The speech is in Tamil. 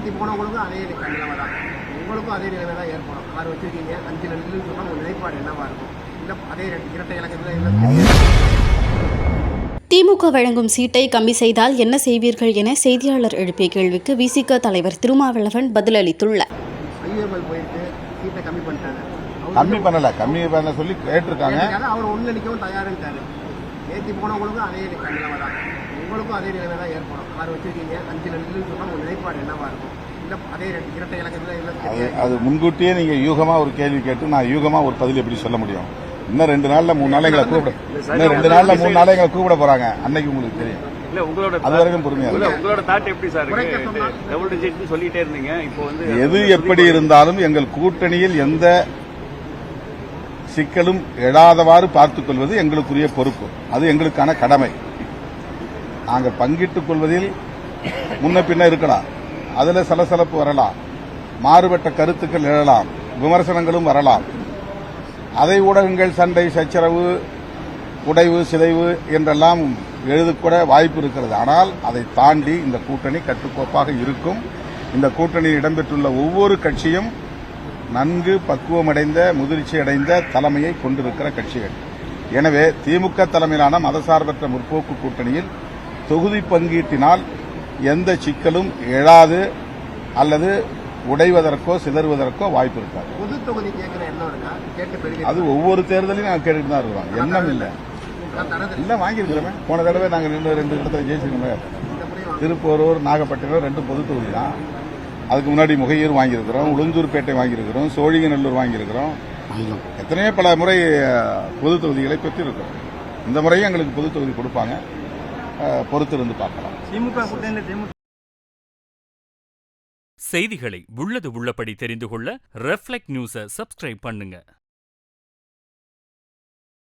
ஏற்றி போனவங்களுக்கும் அதே நிலைமை தான், உங்களுக்கும் அதே நிலைமை தான் ஏற்படும். 6 வச்சுருக்கீங்க, 5 நெல்லுன்னு சொன்னால் உங்கள் நிலைப்பாடு என்னவாக இருக்கும்? இல்லை அதே இரட்டை இலக்கத்தில் என்ன? திமுக வழங்கும் சீட்டை கம்மி செய்தால் என்ன செய்வீர்கள் என செய்தியாளர் எழுப்பிய கேள்விக்கு விசிக தலைவர் திருமாவளவன் பதிலளித்துள்ளார். ஐயூஎம்எல் போயிட்டு சீட்டை கம்மி பண்ணிட்டாங்க. கம்மி பண்ண சொல்லி கேட்டிருக்காங்க. அவர் ஒன்று நிற்கவும் தயாரிட்டாரு. ஏற்றி போனவங்களுக்கும் அதே நிலைமை தான், உங்களுக்கும் அதே நிலைமை தான் ஏற்படும். 6 வச்சுருக்கீங்க, 5 நெல்லுன்னு சொன்னால் உங்கள் நிலைப்பாடு என்னவாக இருக்கும்? இல்லை அதே இரட்டை இலக்கத்தில் என்ன? அது முன்கூட்டியே நீங்கள் யூகமாக ஒரு கேள்வி கேட்டு நான் யூகமாக ஒரு பதில் எப்படி சொல்ல முடியும்? இன்னும் 2 நாள்ல 3 நாள் எங்களை கூப்பிட போறாங்க. அன்னைக்கு உங்களுக்கு தெரியும். அது வரைக்கும் பொறுமையா உங்களோட தாட் எப்படி சார் டபுள் டிஜிட் சொல்லிட்டே இருந்தீங்க. இப்போ வந்து எது எப்படி இருந்தாலும் எங்கள் கூட்டணியில் எந்த சிக்கலும் எழாதவாறு பார்த்துக் கொள்வது எங்களுக்குரிய பொறுப்பு. அது எங்களுக்கான கடமை. நாங்கள் பங்கிட்டுக் கொள்வதில் முன்ன பின்ன இருக்கலாம், அதுல சலசலப்பு வரலாம், மாறுபட்ட கருத்துக்கள் எழலாம், விமர்சனங்களும் வரலாம். அதை ஊடகங்கள் சண்டை சச்சரவு உடைவு சிதைவு என்றெல்லாம் எழுதக்கூட வாய்ப்பு இருக்கிறது. ஆனால் அதை தாண்டி இந்த கூட்டணி கட்டுக்கோப்பாக இருக்கும். இந்த கூட்டணியில் இடம்பெற்றுள்ள ஒவ்வொரு கட்சியும் நன்கு பக்குவமடைந்த முதிர்ச்சி அடைந்த தலைமையை கொண்டிருக்கிற கட்சிகள். எனவே திமுக தலைமையிலான மதசார்பற்ற முற்போக்கு கூட்டணியில் தொகுதி பங்கீட்டினால் எந்த சிக்கலும் எழாது அல்லது உடைவதற்கோ சிதறுவதற்கோ வாய்ப்பு இருக்காது. பொது தொகுதி கேட்கிற எண்ணம் இருக்கா? அது ஒவ்வொரு தேர்தலையும் நாங்கள் கேட்டுட்டு தான் இருக்கிறோம். எண்ணம் இல்லை வாங்கியிருக்கிறோம். போன தடவை நாங்கள் 2 இடத்துல ஜெயிச்சிருக்கோம். திருப்போரூர் நாகப்பட்டினம் 2 பொது தொகுதி தான். அதுக்கு முன்னாடி முகையூர் வாங்கியிருக்கிறோம், உளுந்தூர்பேட்டை வாங்கியிருக்கிறோம், சோழிங்கநல்லூர் வாங்கியிருக்கிறோம். எத்தனையோ பல முறை பொது தொகுதிகளை பெற்றிருக்கிறோம். இந்த முறையும் எங்களுக்கு பொது தொகுதி கொடுப்பாங்க, பொறுத்திருந்து பார்க்கலாம். திமுக செய்திகளை உள்ளது உள்ளபடி தெரிந்து கொள்ள ரெஃப்ளெக்ட் நியூஸை சப்ஸ்கிரைப் பண்ணுங்க.